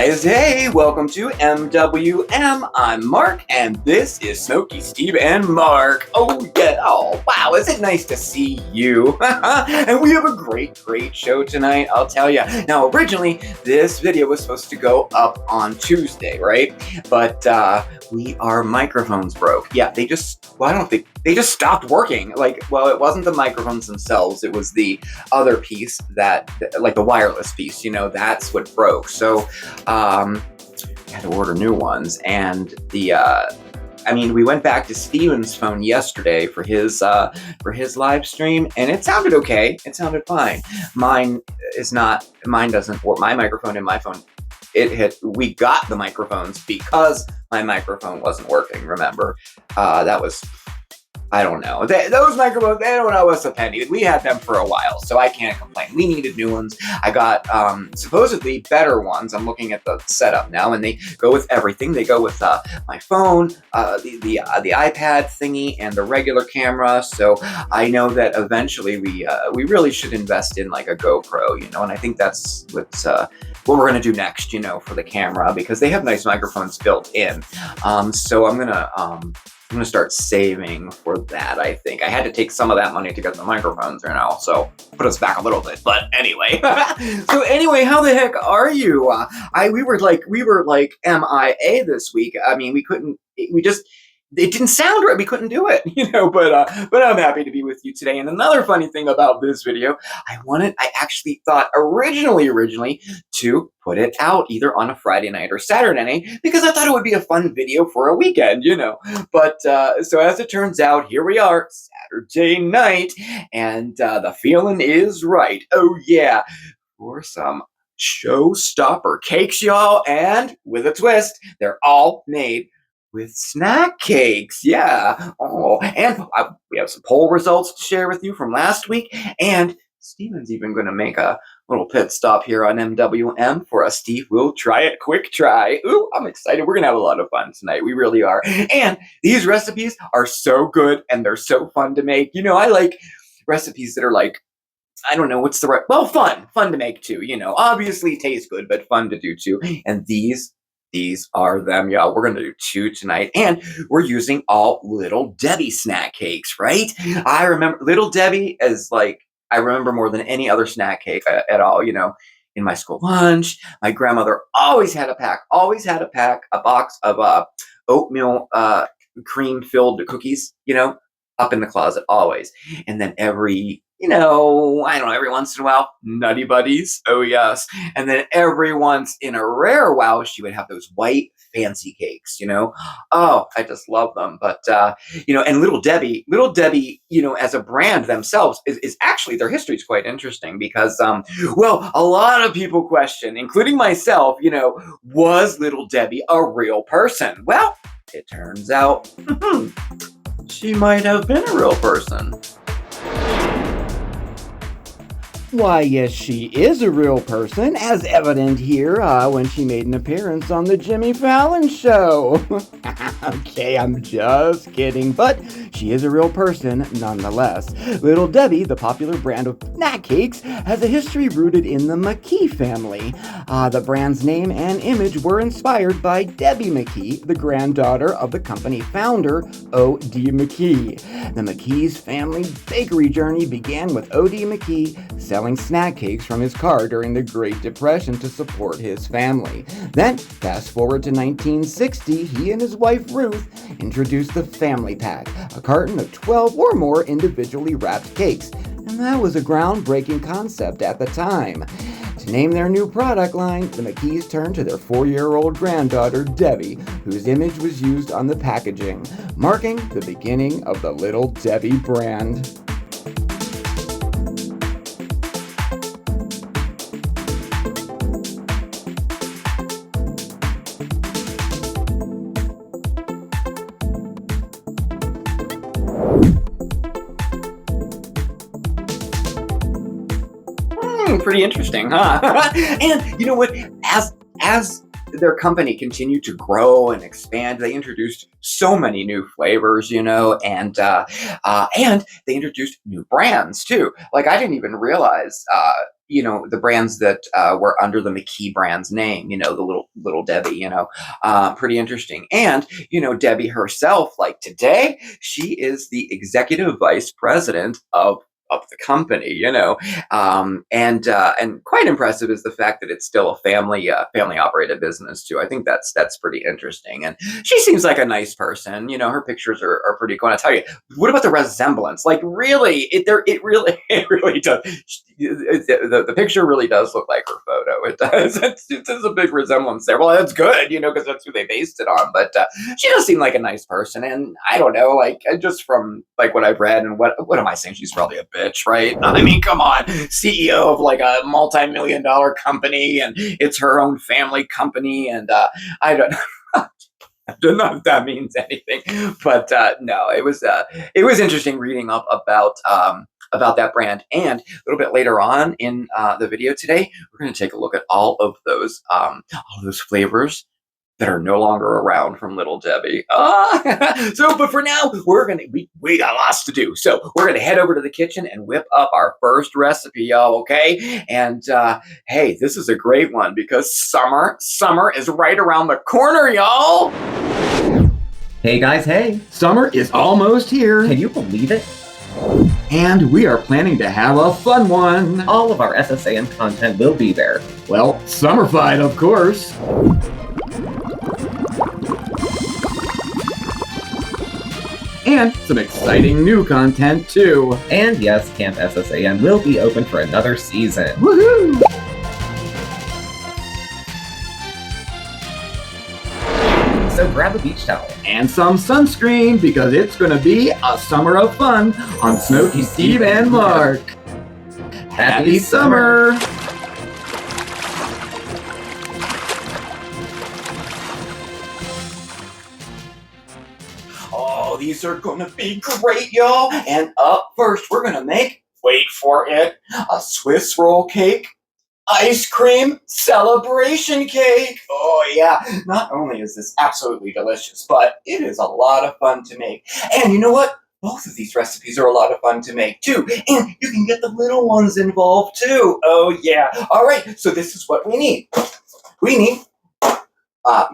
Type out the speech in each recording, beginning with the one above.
guys, hey, welcome to MWM. I'm Mark, and this is Smokeysteveandmarc. Oh yeah, oh wow, is it nice to see you? And we have a great show tonight, I'll tell you. Now, originally, this video was supposed to go up on Tuesday, right? But our microphones broke. Yeah, they just stopped working. It wasn't the microphones themselves, it was the other piece that, like the wireless piece, that's what broke. So had to order new ones, and we went back to Steven's phone yesterday for his live stream, and it sounded okay. It sounded fine. Mine doesn't work. My microphone in my phone, we got the microphones because my microphone wasn't working. Remember, that was, I don't know. Those microphones, they don't owe us a penny. We had them for a while, so I can't complain. We needed new ones. I got supposedly better ones. I'm looking at the setup now, and they go with everything. They go with my phone, the iPad thingy, and the regular camera. So I know that eventually we really should invest in like a GoPro, and I think that's what we're gonna do next, for the camera, because they have nice microphones built in. So I'm gonna start saving for that, I think. I had to take some of that money to get the microphones, so put us back a little bit. But anyway, so anyway, how the heck are you? We were like MIA this week. It didn't sound right. We couldn't do it, but I'm happy to be with you today. And another funny thing about this video, I actually thought originally to put it out either on a Friday night or Saturday night, because I thought it would be a fun video for a weekend, But so as it turns out, here we are, Saturday night, and the feeling is right. Oh yeah, for some showstopper cakes, y'all, and with a twist, they're all made with snack cakes. Yeah. Oh, and we have some poll results to share with you from last week, and Steven's even going to make a little pit stop here on MWM for us. Steve will try it, quick try. Ooh, I'm excited. We're going to have a lot of fun tonight. We really are. And these recipes are so good, and they're so fun to make. I like recipes that are like, I don't know what's the right, well, fun to make too, obviously taste good, but fun to do too. And these are them, y'all. We're gonna do 2 tonight, and we're using all Little Debbie snack cakes, right? I remember Little Debbie as I remember more than any other snack cake at all, in my school lunch. My grandmother always had a box of oatmeal cream-filled cookies, up in the closet, always. And then every once in a while, Nutty Buddies. Oh, yes. And then every once in a rare while, she would have those white fancy cakes, Oh, I just love them. But, and Little Debbie, as a brand themselves is actually, their history is quite interesting because, a lot of people question, including myself, was Little Debbie a real person? Well, it turns out, she might have been a real person. Why, yes, she is a real person, as evident here when she made an appearance on the Jimmy Fallon show. Okay, I'm just kidding, but she is a real person nonetheless. Little Debbie, the popular brand of snack cakes, has a history rooted in the McKee family. The brand's name and image were inspired by Debbie McKee, the granddaughter of the company founder, O.D. McKee. The McKee's family bakery journey began with O.D. McKee selling snack cakes from his car during the Great Depression to support his family. Then, fast forward to 1960, he and his wife Ruth introduced the Family Pack, a carton of 12 or more individually wrapped cakes, and that was a groundbreaking concept at the time. To name their new product line, the McKees turned to their 4-year-old granddaughter, Debbie, whose image was used on the packaging, marking the beginning of the Little Debbie brand. Pretty interesting, huh? And you know what? As their company continued to grow and expand, they introduced so many new flavors, and they introduced new brands too. I didn't even realize the brands that were under the McKee brand's name, the little Debbie, pretty interesting. And, Debbie herself, like today, she is the executive vice president of the company, and quite impressive is the fact that it's still a family operated business too. I think that's pretty interesting, and she seems like a nice person. Her pictures are pretty cool. And I tell you, what about the resemblance? Like, really, it really it really does. The picture really does look like her photo. It does. It's a big resemblance there. Well, that's good, because that's who they based it on. But she does seem like a nice person, and I don't know, like just from like what I've read and what am I saying? She's probably a bitch, right? I mean, come on, CEO of like a multi-million-dollar company, and it's her own family company, and I don't know. I don't know if that means anything, but no, it was interesting reading up about that brand. And a little bit later on in the video today, we're going to take a look at all of those flavors that are no longer around from Little Debbie. But for now, we got lots to do. So we're gonna head over to the kitchen and whip up our first recipe, y'all, okay? And hey, this is a great one because summer is right around the corner, y'all. Hey guys, hey. Summer is almost here. Can you believe it? And we are planning to have a fun one. All of our SSAN content will be there. Well, Summerfied, of course. And some exciting new content, too. And yes, Camp SSAN will be open for another season. Woohoo! So grab a beach towel. And some sunscreen, because it's going to be a summer of fun on Smokey, Steve, and Marc. Happy summer! Oh, these are gonna be great, y'all. And up first, we're gonna make, wait for it, a Swiss roll cake, ice cream celebration cake. Oh yeah, not only is this absolutely delicious, but it is a lot of fun to make. And you know what? Both of these recipes are a lot of fun to make too. And you can get the little ones involved too. Oh yeah. All right, so this is what we need.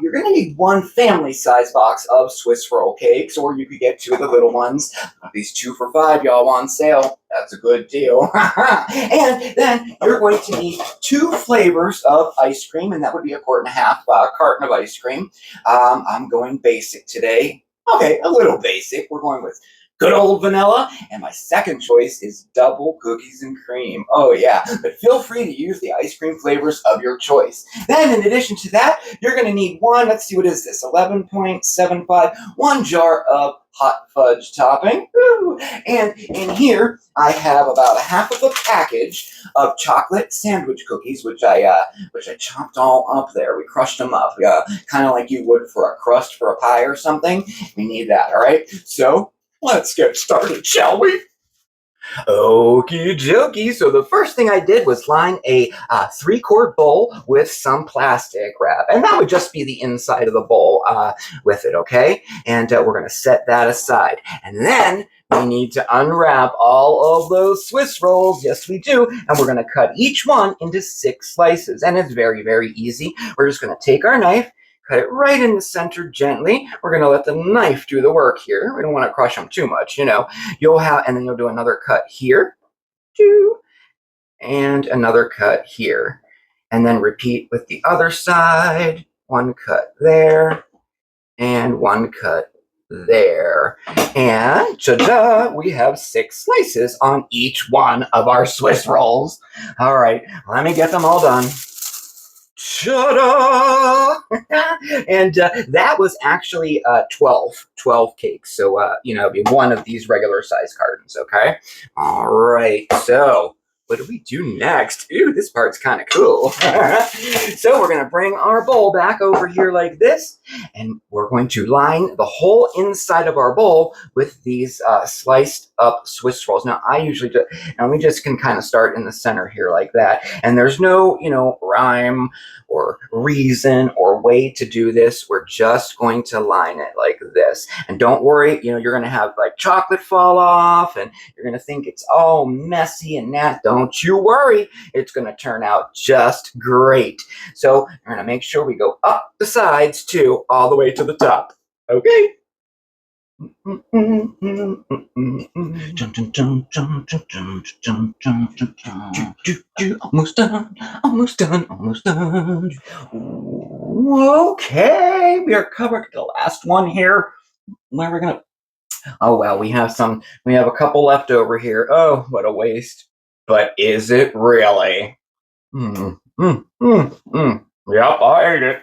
You're going to need one family-size box of Swiss roll cakes, or you could get two of the little ones. These 2 for $5, y'all, on sale. That's a good deal. And then you're going to need 2 flavors of ice cream, and that would be a 1.5 carton of ice cream. I'm going basic today. Okay, a little basic. We're going with good old vanilla, and my second choice is double cookies and cream. Oh yeah, but feel free to use the ice cream flavors of your choice. Then in addition to that, you're going to need let's see, what is this, 11.75, 1 jar of hot fudge topping. Woo! And in here, I have about half of a package of chocolate sandwich cookies, which I chopped all up there. We crushed them up, kind of like you would for a crust for a pie or something. We need that, all right? So let's get started, shall we? Okie dokie. So the first thing I did was line a 3-quart bowl with some plastic wrap. And that would just be the inside of the bowl with it, okay? And we're going to set that aside. And then we need to unwrap all of those Swiss rolls. Yes, we do. And we're going to cut each one into 6 slices. And it's very, very easy. We're just going to take our knife, cut it right in the center gently. We're going to let the knife do the work here. We don't want to crush them too much, and then you'll do another cut here, and another cut here. And then repeat with the other side. 1 cut there, and 1 cut there. And ta-da! We have 6 slices on each one of our Swiss rolls. All right, let me get them all done. Ta-da! And that was actually 12 cakes. So, it'd be one of these regular size cartons, okay? All right, so what do we do next? Ooh, this part's kind of cool. So we're going to bring our bowl back over here like this, and we're going to line the whole inside of our bowl with these sliced up Swiss rolls. Now, we just can kind of start in the center here like that. And there's no, rhyme or reason or way to do this. We're just going to line it like this. And don't worry, you're going to have like chocolate fall off and you're going to think it's all messy and that. Don't you worry. It's going to turn out just great. So we're going to make sure we go up the sides too, all the way to the top. Okay. Almost done, almost done, almost done. Okay, we are covered. The last one here. Where we're gonna. Oh well, we have a couple left over here. Oh, what a waste. But is it really? Yep, I ate it.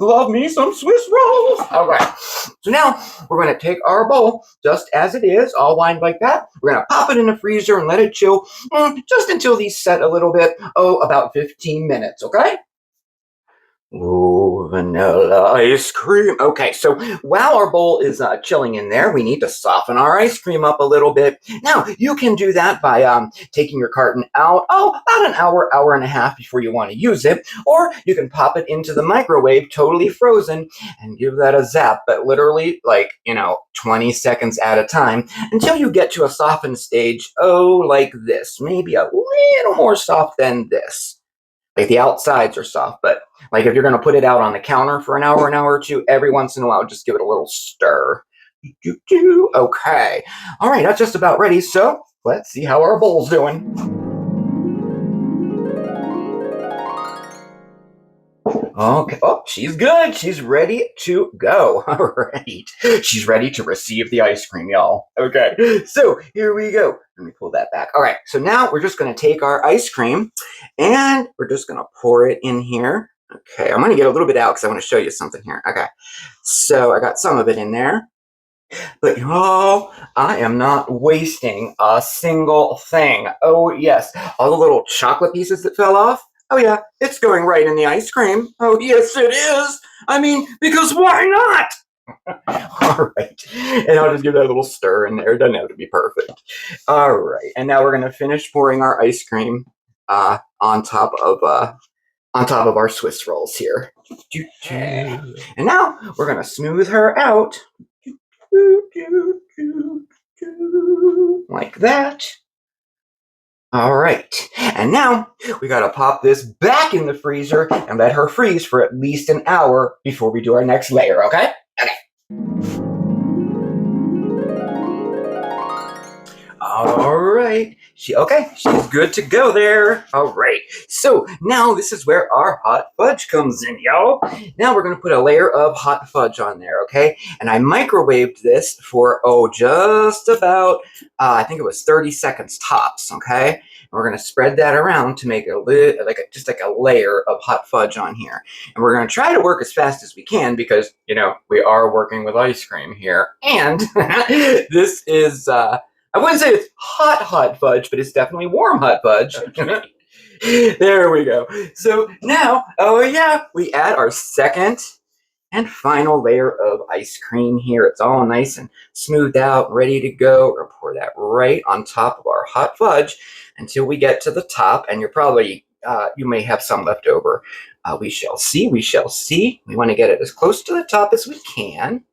Love me some Swiss rolls. All right. So now we're going to take our bowl just as it is, all lined like that. We're going to pop it in the freezer and let it chill just until these set a little bit. Oh, about 15 minutes, okay? Ooh, vanilla ice cream. Okay, so while our bowl is chilling in there, we need to soften our ice cream up a little bit. Now, you can do that by taking your carton out, about an hour, hour and a half before you want to use it. Or you can pop it into the microwave, totally frozen, and give that a zap, but literally, 20 seconds at a time, until you get to a softened stage, like this. Maybe a little more soft than this. Like the outsides are soft, but like if you're going to put it out on the counter for an hour or two, every once in a while, just give it a little stir. Okay. All right, that's just about ready. So let's see how our bowl's doing. Okay. Oh, she's good. She's ready to go. All right. She's ready to receive the ice cream, y'all. Okay. So here we go. Let me pull that back. All right. So now we're just going to take our ice cream and we're just going to pour it in here. Okay. I'm going to get a little bit out because I want to show you something here. Okay. So I got some of it in there. But y'all, I am not wasting a single thing. Oh, yes. All the little chocolate pieces that fell off. Oh, yeah, it's going right in the ice cream. Oh, yes, it is. I mean, because why not? All right. And I'll just give that a little stir in there. It doesn't have to be perfect. All right. And now we're going to finish pouring our ice cream on top of our Swiss rolls here. And now we're going to smooth her out. Like that. All right, and now we gotta pop this back in the freezer and let her freeze for at least an hour before we do our next layer, okay? Okay. All right, she's good to go there. All right, so now this is where our hot fudge comes in, y'all. Now we're gonna put a layer of hot fudge on there, okay? And I microwaved this for, just about, I think it was 30 seconds tops, okay? And we're gonna spread that around to make just like a layer of hot fudge on here. And we're gonna try to work as fast as we can because, we are working with ice cream here. And this is, I wouldn't say it's hot fudge, but it's definitely warm hot fudge. There we go. So now, we add our second and final layer of ice cream here. It's all nice and smoothed out, ready to go. We're gonna pour that right on top of our hot fudge until we get to the top, and you're probably, you may have some left over. We shall see, we shall see. We wanna get it as close to the top as we can.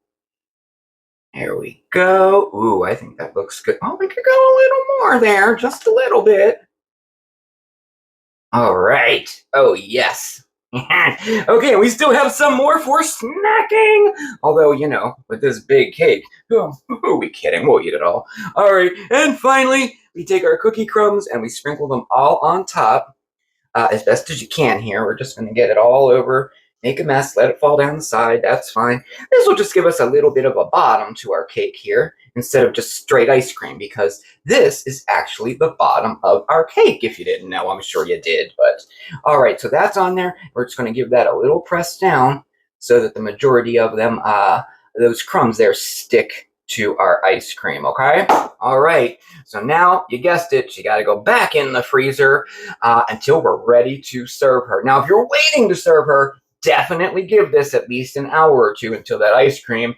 There we go. Ooh, I think that looks good. Oh, we could go a little more there, just a little bit. All right. Oh, yes. Okay, we still have some more for snacking. Although, with this big cake, who are we kidding? We'll eat it all. All right, and finally, we take our cookie crumbs and we sprinkle them all on top as best as you can here. We're just going to get it all over. Make a mess, let it fall down the side, that's fine. This will just give us a little bit of a bottom to our cake here instead of just straight ice cream because this is actually the bottom of our cake, if you didn't know. I'm sure you did, but all right, so that's on there. We're just going to give that a little press down so that the majority of them, those crumbs there, stick to our ice cream, okay? All right, so now, you guessed it, she got to go back in the freezer until we're ready to serve her. Now, if you're waiting to serve her, definitely give this at least an hour or two until that ice cream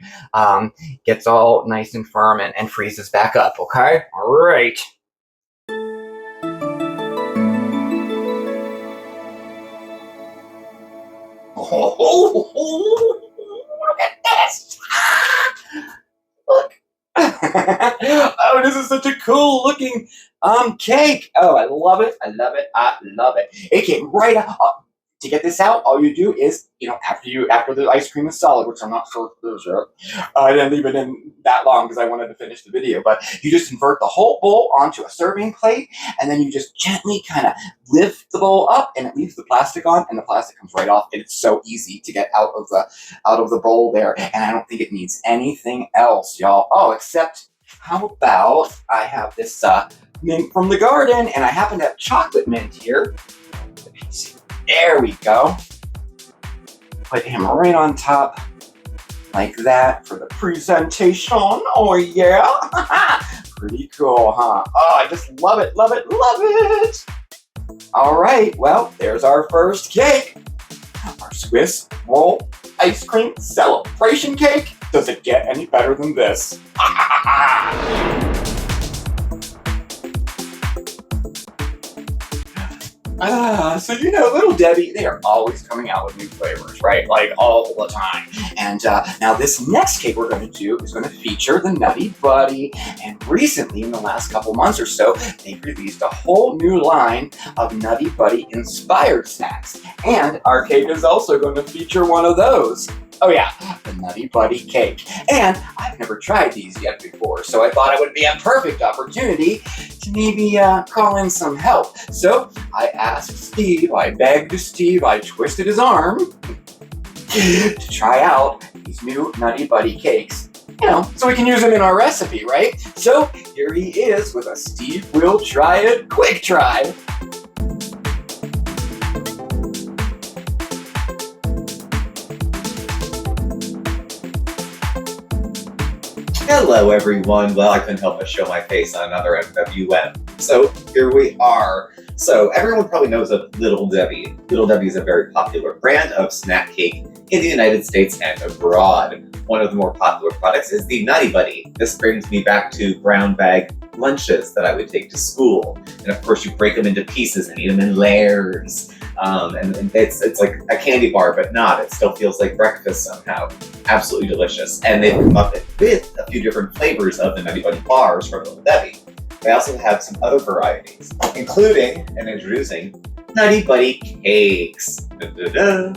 gets all nice and firm and freezes back up, okay? All right. Oh, look at this. is such a cool looking cake. Oh, I love it. I love it. I love it. It came right out. To get this out, all you do is, after the ice cream is solid, which I'm not sure if it is yet, I didn't leave it in that long because I wanted to finish the video, but you just invert the whole bowl onto a serving plate, and then you just gently kind of lift the bowl up, and it leaves the plastic on, and the plastic comes right off, and it's so easy to get out of the bowl there, and I don't think it needs anything else, y'all. Oh, except, how about I have this mint from the garden, and I happen to have chocolate mint here. Let me see. There we go. Put him right on top like that for the presentation. Oh yeah. Pretty cool, huh? Oh, I just love it, love it, love it. All right, well, there's our first cake. Our Swiss roll ice cream celebration cake. Does it get any better than this? So Little Debbie, they are always coming out with new flavors, right? Like all the time. And now this next cake we're going to do is going to feature the Nutty Buddy. And recently, in the last couple months or so, they've released a whole new line of Nutty Buddy inspired snacks. And our cake is also going to feature one of those. Oh yeah, the Nutty Buddy cake. And I've never tried these yet before, so I thought it would be a perfect opportunity to maybe call in some help. So I asked Steve, I begged Steve, I twisted his arm to try out these new Nutty Buddy cakes. So we can use them in our recipe, right? So here he is with a Steve Will Try It quick try. Hello everyone, well I couldn't help but show my face on another MWM. So here we are. So everyone probably knows of Little Debbie. Little Debbie is a very popular brand of snack cake in the United States and abroad. One of the more popular products is the Nutty Buddy. This brings me back to brown bag lunches that I would take to school. And of course you break them into pieces and eat them in layers. And it's like a candy bar, but not. It still feels like breakfast somehow. Absolutely delicious. And they've come up with a few different flavors of the Nutty Buddy bars from Little Debbie. They also have some other varieties, including and introducing Nutty Buddy cakes. Da-da-da.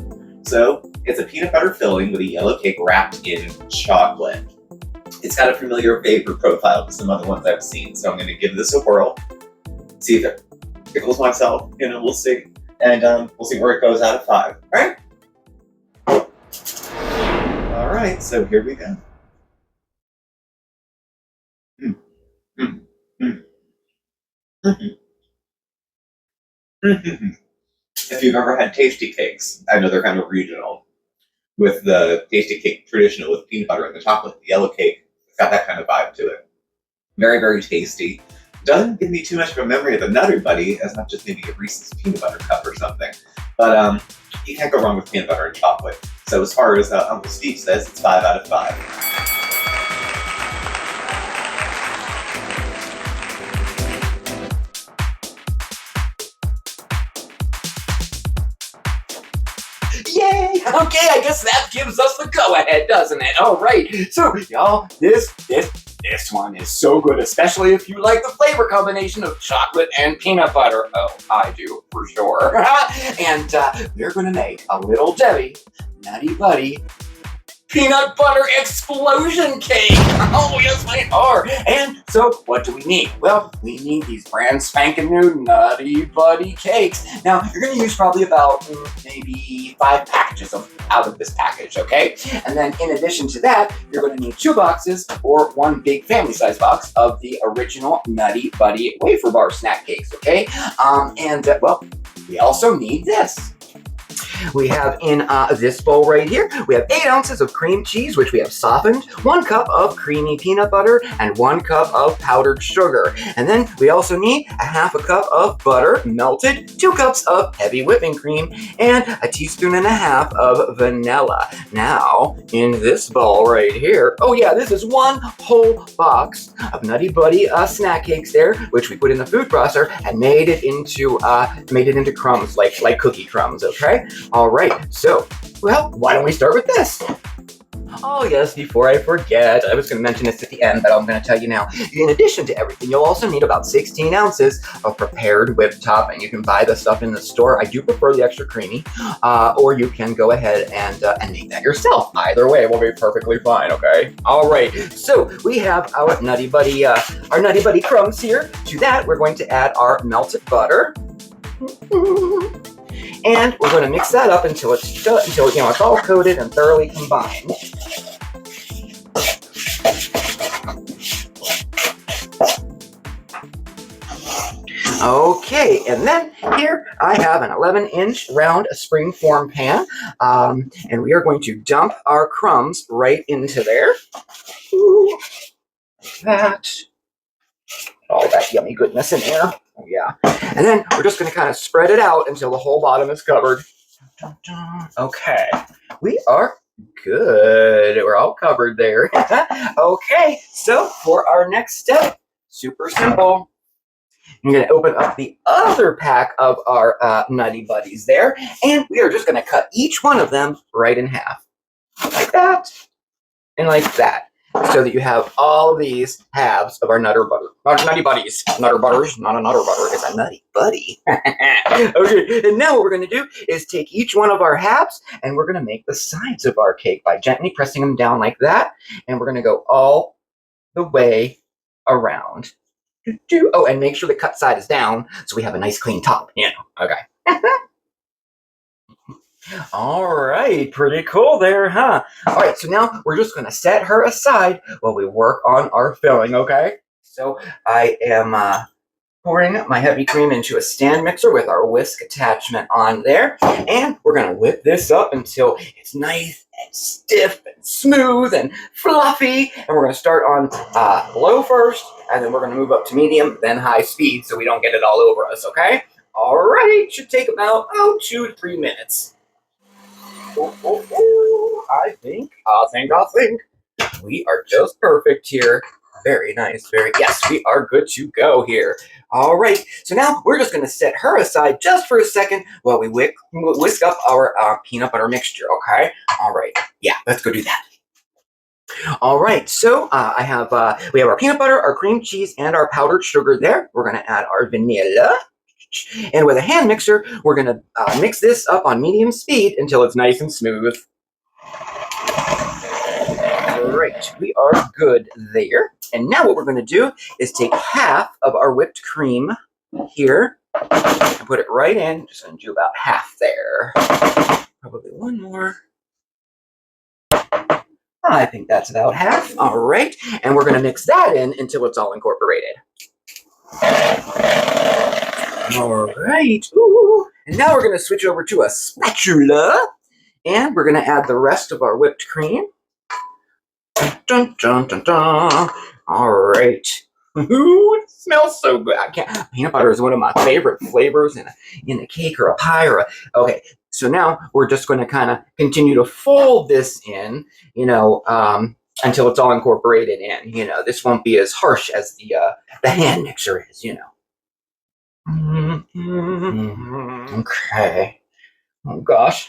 So it's a peanut butter filling with a yellow cake wrapped in chocolate. It's got a familiar flavor profile to some other ones I've seen, so I'm going to give this a whirl. See if it tickles myself. We'll see. And we'll see where it goes out of 5. All right? All right, so here we go. If you've ever had tasty cakes, I know they're kind of regional. With the tasty cake traditional with peanut butter and the chocolate, the yellow cake, it's got that kind of vibe to it. Very, very tasty. Doesn't give me too much of a memory of the Nutty Buddy, as much as maybe a Reese's peanut butter cup or something. But you can't go wrong with peanut butter and chocolate. So as far as Uncle Steve says, it's 5 out of 5. Yay! Okay, I guess that gives us the go-ahead, doesn't it? All right. So, y'all, this one is so good, especially if you like the flavor combination of chocolate and peanut butter. Oh, I do, for sure. And we're going to make a Little Debbie Nutty Buddy peanut butter explosion cake. Oh, yes, we are. And so what do we need? Well, we need these brand spanking new Nutty Buddy cakes. Now, you're going to use probably about maybe 5 packages out of this package, okay? And then in addition to that, you're going to need 2 boxes or 1 big family size box of the original Nutty Buddy wafer bar snack cakes, okay? Well, we also need this. We have in this bowl right here, we have 8 ounces of cream cheese, which we have softened, 1 cup of creamy peanut butter, and 1 cup of powdered sugar. And then we also need a 1/2 cup of butter melted, 2 cups of heavy whipping cream, and a 1.5 teaspoons of vanilla. Now, in this bowl right here, oh yeah, this is 1 whole box of Nutty Buddy snack cakes there, which we put in the food processor and made it into crumbs, like cookie crumbs, okay? All right, so, well, why don't we start with this? Oh yes, before I forget, I was going to mention this at the end, but I'm going to tell you now. In addition to everything, you'll also need about 16 ounces of prepared whipped topping. You can buy the stuff in the store. I do prefer the extra creamy, or you can go ahead and make that yourself. Either way will be perfectly fine, okay? All right, so we have our Nutty Buddy crumbs here. To that, we're going to add our melted butter. And we're going to mix that up until it's all coated and thoroughly combined. Okay, and then here I have an 11-inch round springform pan, and we are going to dump our crumbs right into there. Ooh, like that. All that yummy goodness in there. Oh, yeah. And then we're just going to kind of spread it out until the whole bottom is covered. Okay. We are good. We're all covered there. Okay. So for our next step, super simple. I'm going to open up the other pack of our Nutty Buddies there. And we are just going to cut each one of them right in half. Like that. And like that. So that you have all of these halves of our Nutty Buddies. Nutter Butters, not a Nutter Butter, it's a Nutty Buddy. Okay, and now what we're going to do is take each one of our halves and we're going to make the sides of our cake by gently pressing them down like that. And we're going to go all the way around. Oh, and make sure the cut side is down so we have a nice clean top. Yeah, okay. All right, pretty cool there, huh? All right, so now we're just going to set her aside while we work on our filling, okay? So I am pouring my heavy cream into a stand mixer with our whisk attachment on there, and we're going to whip this up until it's nice and stiff and smooth and fluffy, and we're going to start on low first, and then we're going to move up to medium, then high speed so we don't get it all over us, okay? All right, should take about 2 to 3 minutes. I think we are just perfect here. Very nice, yes, we are good to go here. All right, so now we're just going to set her aside just for a second while we whisk up our peanut butter mixture, okay? All right, yeah, let's go do that. All right, so we have our peanut butter, our cream cheese, and our powdered sugar there. We're going to add our vanilla. And with a hand mixer, we're going to mix this up on medium speed until it's nice and smooth. All right, we are good there. And now what we're going to do is take half of our whipped cream here and put it right in. Just going to do about half there. Probably one more. I think that's about half. All right, and we're going to mix that in until it's all incorporated. All right. Ooh. And now we're going to switch over to a spatula, and we're going to add the rest of our whipped cream. Dun, dun, dun, dun. All right. Ooh, it smells so good. Peanut butter is one of my favorite flavors in a cake or a pie okay. So now we're just going to kind of continue to fold this in, until it's all incorporated in. This won't be as harsh as the hand mixer is. Okay. Oh gosh,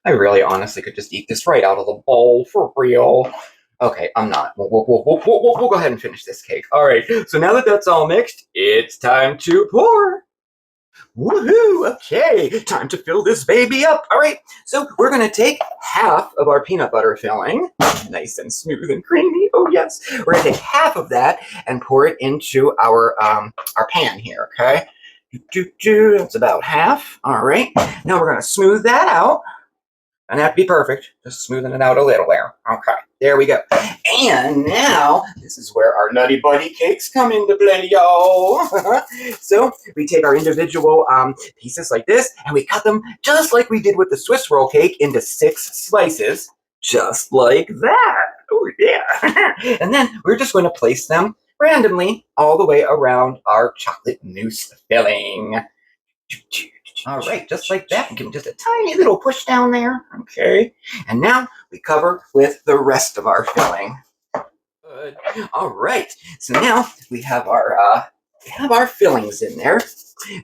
I really honestly could just eat this right out of the bowl for real. Okay, I'm not. We'll go ahead and finish this cake. All right, so now that that's all mixed, it's time to pour. Woohoo! Okay, time to fill this baby up. All right, so we're going to take half of our peanut butter filling, nice and smooth and creamy. Oh yes, we're going to take half of that and pour it into our pan here. Okay, that's about half. All right, now we're going to smooth that out. Doesn't have to be perfect, just smoothing it out a little there. Okay, there we go. And now, this is where our Nutty Buddy cakes come into play, y'all. So, we take our individual pieces like this, and we cut them just like we did with the Swiss roll cake into 6 slices, just like that. Oh, yeah. And then we're just going to place them randomly all the way around our chocolate mousse filling. All right, just like that. Give them just a tiny little push down there. Okay. And now we cover with the rest of our filling. Good. All right. So now we have our We have our fillings in there.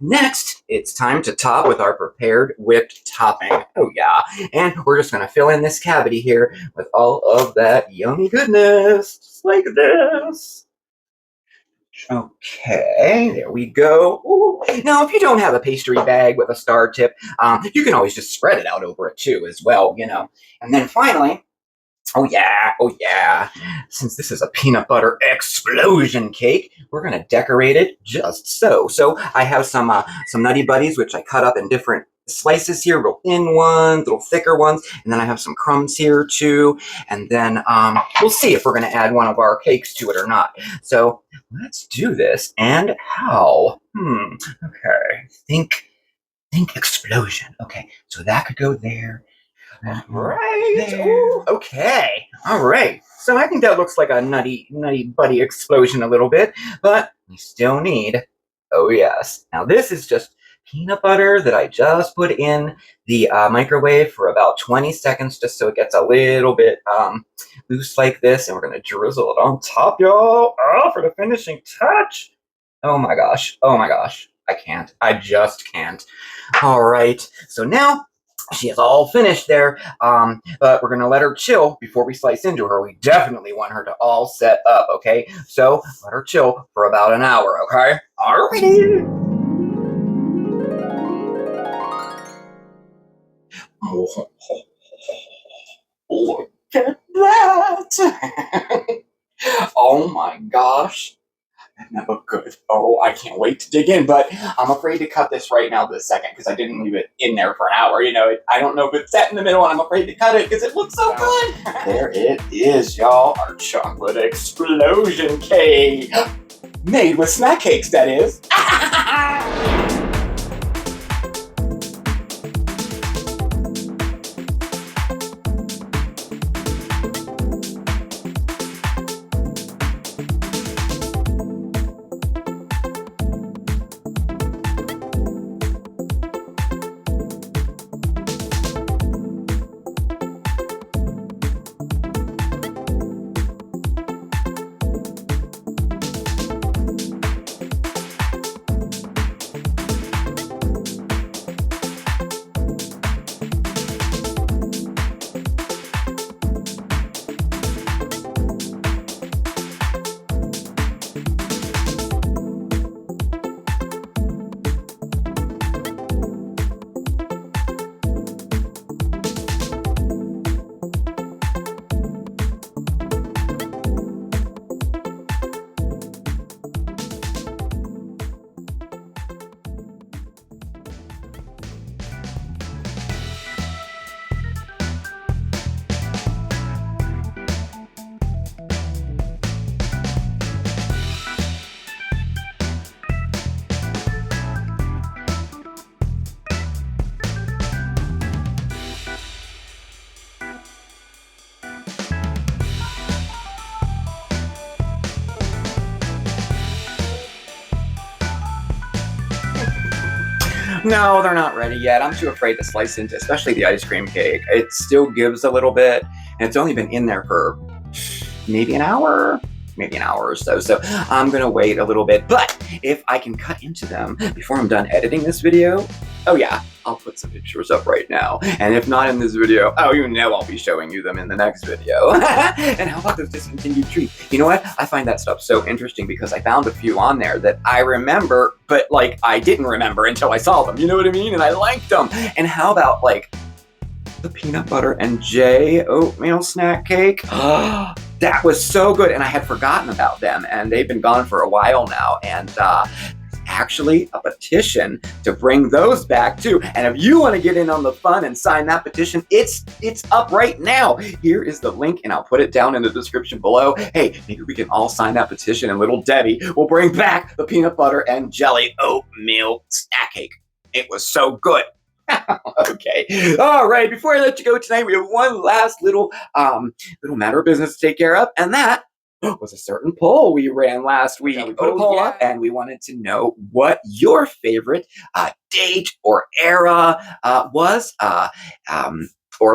Next, it's time to top with our prepared whipped topping. Oh yeah, and we're just gonna fill in this cavity here with all of that yummy goodness, just like this. Okay, there we go. Ooh. Now, if you don't have a pastry bag with a star tip, you can always just spread it out over it too as well, you know. And then finally, oh yeah, since this is a peanut butter explosion cake, we're gonna decorate it just so. So I have some Nutty Buddies, which I cut up in different slices here, real thin ones, little thicker ones, and then I have some crumbs here too. And then we'll see if we're gonna add one of our cakes to it or not. So let's do this. And how? Okay. Think explosion. Okay, so that could go there. Right. Ooh, okay. All right. So I think that looks like a nutty buddy explosion a little bit, but we still need, oh yes. Now this is just peanut butter that I just put in the microwave for about 20 seconds, just so it gets a little bit loose like this, and we're gonna drizzle it on top, y'all. Oh, for the finishing touch. Oh my gosh. Oh my gosh. I can't. I just can't. All right. So now she is all finished there, but we're gonna let her chill before we slice into her. We definitely want her to all set up, okay? So let her chill for about an hour, okay? Alrighty. Look at that! Oh my gosh. Never good. Oh, I can't wait to dig in, but I'm afraid to cut this right now this second because I didn't leave it in there for an hour. You know, I don't know if it's set in the middle, and I'm afraid to cut it because it looks so good. There it is, y'all. Our chocolate explosion cake. Made with snack cakes, that is. No, they're not ready yet. I'm too afraid to slice into, especially the ice cream cake. It still gives a little bit, and it's only been in there for maybe an hour or so. So I'm gonna wait a little bit, but if I can cut into them before I'm done editing this video, oh yeah, I'll put some pictures up right now. And if not in this video, oh, you know I'll be showing you them in the next video. And how about those discontinued treats? You know what? I find that stuff so interesting because I found a few on there that I remember, but like I didn't remember until I saw them. You know what I mean? And I liked them. And how about like the peanut butter and J oatmeal snack cake? That was so good, and I had forgotten about them, and they've been gone for a while now, and actually a petition to bring those back too. And if you want to get in on the fun and sign that petition, it's up right now. Here is the link, and I'll put it down in the description below. Hey, maybe we can all sign that petition, and little Debbie will bring back the peanut butter and jelly oatmeal snack cake. It was so good. Okay. All right. Before I let you go tonight, we have one last little matter of business to take care of, and that was a certain poll we ran last week. We put a poll up, and we wanted to know what your favorite date or era was.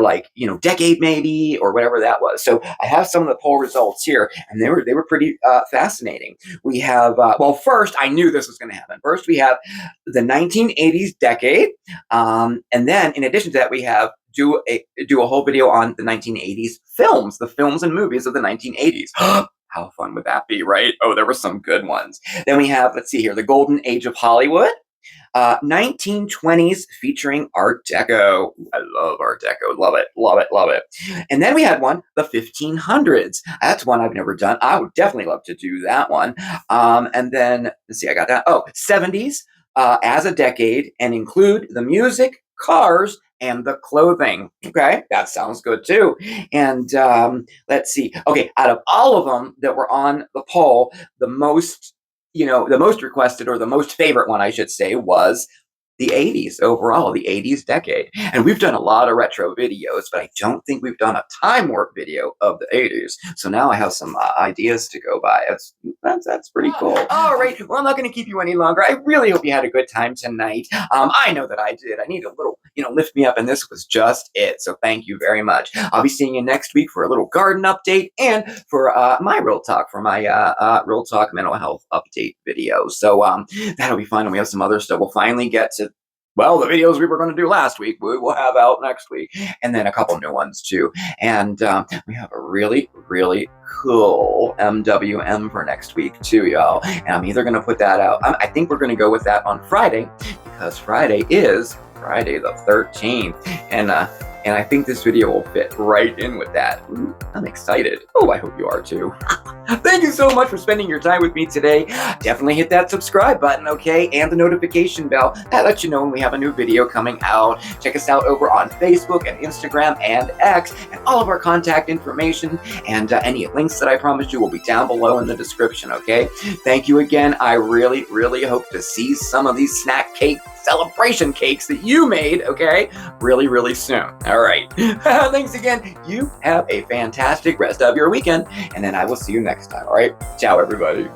like, decade maybe, or whatever that was. So I have some of the poll results here, and they were pretty fascinating. We have, well, first, I knew this was going to happen. First, we have the 1980s decade. And then in addition to that, we have do a whole video on the 1980s films, the films and movies of the 1980s. How fun would that be, right? Oh, there were some good ones. Then we have, let's see here, the golden age of Hollywood. 1920s featuring Art Deco. I love Art Deco. Love it, love it, love it. And then we had one, the 1500s. That's one I've never done. I would definitely love to do that one. And then, let's see, I got that. Oh, 70s as a decade, and include the music, cars, and the clothing. Okay, that sounds good too. And let's see. Okay, out of all of them that were on the poll, the most requested, or the most favorite one, I should say, was the 80s overall, the 80s decade. And we've done a lot of retro videos, but I don't think we've done a time warp video of the 80s. So now I have some ideas to go by. That's pretty cool. All right, well, I'm not going to keep you any longer. I really hope you had a good time tonight. I know that I did. I need a little, lift me up, and this was just it. So thank you very much. I'll be seeing you next week for a little garden update, and for my Real Talk, for my Real Talk mental health update video. So that'll be fun, and we have some other stuff. We'll finally get to, well, the videos we were going to do last week, we will have out next week, and then a couple new ones too. And we have a really, really cool MWM for next week too, y'all. And I'm either going to put that out. I think we're going to go with that on Friday, because Friday is Friday the 13th, and I think this video will fit right in with that. Ooh, I'm excited. Oh, I hope you are too. Thank you so much for spending your time with me today. Definitely hit that subscribe button, okay? And the notification bell. That lets you know when we have a new video coming out. Check us out over on Facebook and Instagram and X, and all of our contact information and any links that I promised you will be down below in the description, okay? Thank you again. I really, really hope to see some of these snack cake celebration cakes that you made, okay? Really, really soon. All right. Thanks again. You have a fantastic rest of your weekend, and then I will see you next time. All right. Ciao, everybody.